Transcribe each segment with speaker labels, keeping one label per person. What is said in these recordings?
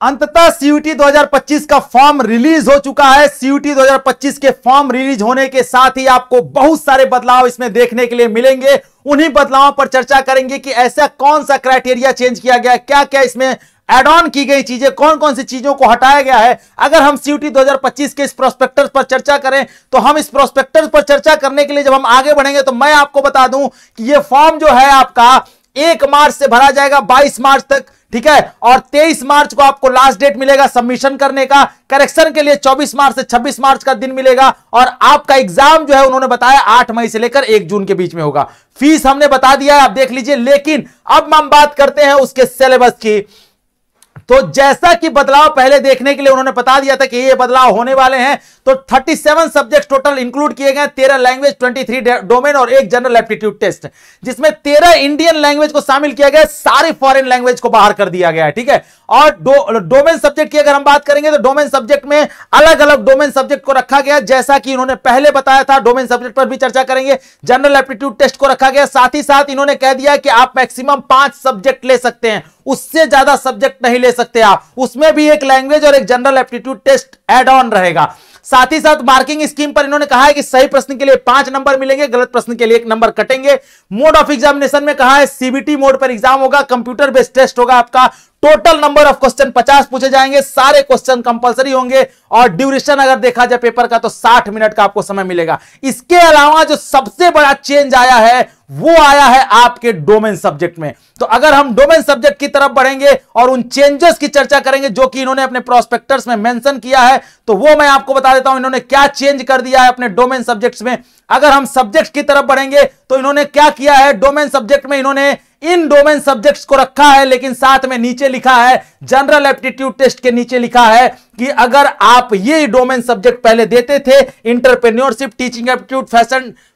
Speaker 1: अंततः सीयूटी 2025 का form release हो चुका है। सीयूटी 2025 के फॉर्म रिलीज होने के साथ ही आपको बहुत सारे बदलाव इसमें देखने के लिए मिलेंगे। उन्हीं बदलावों पर चर्चा करेंगे कि ऐसा कौन सा क्राइटेरिया चेंज किया गया है, क्या क्या इसमें एड ऑन की गई चीजें, कौन कौन सी चीजों को हटाया गया है। अगर हम सीयूटी 2025 के इस प्रोस्पेक्टस पर चर्चा करें तो हम इस प्रोस्पेक्टस पर चर्चा करने के लिए जब हम आगे बढ़ेंगे तो मैं आपको बता दूं कि यह फॉर्म जो है आपका 1 मार्च से भरा जाएगा 22 मार्च तक, ठीक है, और 23 मार्च को आपको लास्ट डेट मिलेगा सबमिशन करने का। करेक्शन के लिए 24 मार्च से 26 मार्च का दिन मिलेगा और आपका एग्जाम जो है उन्होंने बताया 8 मई से लेकर 1 जून के बीच में होगा। फीस हमने बता दिया है, आप देख लीजिए। लेकिन अब हम बात करते हैं उसके सिलेबस की। तो जैसा कि बदलाव पहले देखने के लिए उन्होंने बता दिया था कि ये बदलाव होने वाले हैं, तो 37 सब्जेक्ट टोटल इंक्लूड किए गए, 13 लैंग्वेज, 23 डोमेन और 1 जनरल एप्टीट्यूड टेस्ट, जिसमें 13 इंडियन लैंग्वेज को शामिल किया गया, सारी फॉरेन लैंग्वेज को बाहर कर दिया गया है, ठीक है। और डोमेन सब्जेक्ट की अगर हम बात करेंगे तो डोमेन सब्जेक्ट में अलग अलग डोमेन सब्जेक्ट को रखा गया, जैसा कि इन्होंने पहले बताया था। डोमेन सब्जेक्ट पर भी चर्चा करेंगे। जनरल एप्टीट्यूड टेस्ट को रखा गया, साथ ही साथ इन्होंने कह दिया कि आप मैक्सिमम 5 सब्जेक्ट ले सकते हैं, उससे ज्यादा सब्जेक्ट नहीं ले सकते आप। उसमें भी 1 लैंग्वेज और 1 general aptitude test add on रहेगा। साथ ही साथ मार्किंग स्कीम पर इन्होंने कहा है कि सही प्रश्न के लिए 5 नंबर मिलेंगे, गलत प्रश्न के लिए 1 नंबर कटेंगे। मोड ऑफ एग्जामिनेशन में कहा है सीबीटी मोड पर एग्जाम होगा, कंप्यूटर बेस्ड टेस्ट होगा आपका। टोटल नंबर ऑफ क्वेश्चन 50 पूछे जाएंगे, सारे क्वेश्चन कंपलसरी होंगे और ड्यूरेशन अगर देखा जाए पेपर का तो 60 मिनट का आपको समय मिलेगा। इसके अलावा जो सबसे बड़ा चेंज आया है वो आया है आपके डोमेन सब्जेक्ट में। तो अगर हम डोमेन सब्जेक्ट की तरफ बढ़ेंगे और उन चेंजेस की चर्चा करेंगे जो कि इन्होंने अपने प्रोस्पेक्टस में मेंशन किया है, तो वो मैं आपको बता देता हूं इन्होंने क्या चेंज कर दिया है अपने डोमेन सब्जेक्ट्स में। अगर हम सब्जेक्ट्स की तरफ बढ़ेंगे तो इन्होंने क्या किया है, डोमेन सब्जेक्ट में इन्होंने इन डोमेन सब्जेक्ट्स को रखा है, लेकिन साथ में नीचे लिखा है, जनरल एप्टीट्यूड टेस्ट के नीचे लिखा है कि अगर आप ये डोमेन सब्जेक्ट पहले देते थे, entrepreneurship, teaching aptitude,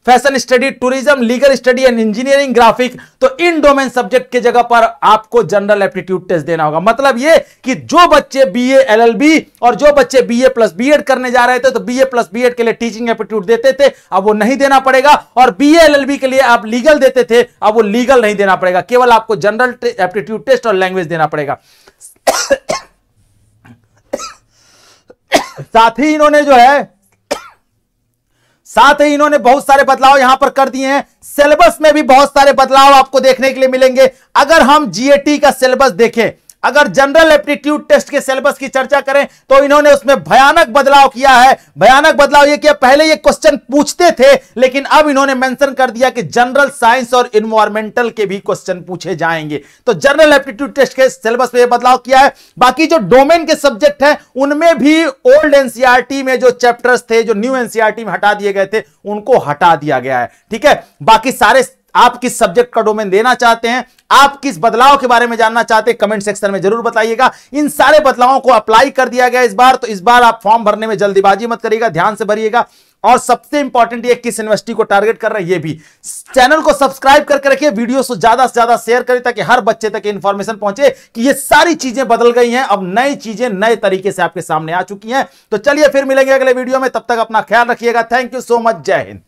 Speaker 1: fashion study, tourism, legal study and engineering, graphic, तो इन डोमेन सब्जेक्ट की जगह पर आपको जनरल एप्टीट्यूड टेस्ट देना होगा। मतलब ये कि जो बच्चे बीए एलएलबी और जो बच्चे बीए प्लस बीएड करने जा रहे थे तो बीए प्लस बीएड के लिए टीचिंग एप्टीट्यूड देते थे, अब वो नहीं देना पड़ेगा। और बीए एलएलबी के लिए आप लीगल देते थे, अब वो लीगल नहीं देना पड़ेगा, केवल आपको जनरल एप्टीट्यूड टेस्ट और लैंग्वेज देना पड़ेगा। साथ ही इन्होंने बहुत सारे बदलाव यहां पर कर दिए हैं। सिलेबस में भी बहुत सारे बदलाव आपको देखने के लिए मिलेंगे। अगर हम जीएटी का सिलेबस देखें, अगर जनरल एप्टीट्यूड टेस्ट के सिलेबस की चर्चा करें तो इन्होंने उसमें भयानक बदलाव किया है। भयानक बदलाव यह किया, पहले ये क्वेश्चन पूछते थे लेकिन अब इन्होंने मेंशन कर दिया कि जनरल साइंस और एनवायरमेंटल के भी क्वेश्चन पूछे जाएंगे। तो जनरल एप्टीट्यूड टेस्ट के सिलेबस में यह बदलाव किया है। बाकी जो डोमेन के सब्जेक्ट हैं उनमें भी ओल्ड एनसीईआरटी में जो चैप्टर्स थे, जो न्यू एनसीईआरटी में हटा दिए गए थे, उनको हटा दिया गया है, ठीक है। बाकी सारे आप किस सब्जेक्ट का डोमेन देना चाहते हैं, आप किस बदलाव के बारे में जानना चाहते हैं, कमेंट सेक्शन में जरूर बताइएगा। इन सारे बदलावों को अप्लाई कर दिया गया इस बार, तो इस बार आप फॉर्म भरने में जल्दीबाजी मत करिएगा, ध्यान से भरिएगा। और सबसे इंपॉर्टेंट ये किस यूनिवर्सिटी को टारगेट कर रहा है ये भी। चैनल को सब्सक्राइब करके रखिए, वीडियो को ज्यादा से ज्यादा शेयर करें ताकि हर बच्चे तक इंफॉर्मेशन पहुंचे कि ये सारी चीजें बदल गई हैं, अब नई चीजें नए तरीके से आपके सामने आ चुकी हैं। तो चलिए फिर मिलेंगे अगले वीडियो में, तब तक अपना ख्याल रखिएगा। थैंक यू सो मच, जय हिंद।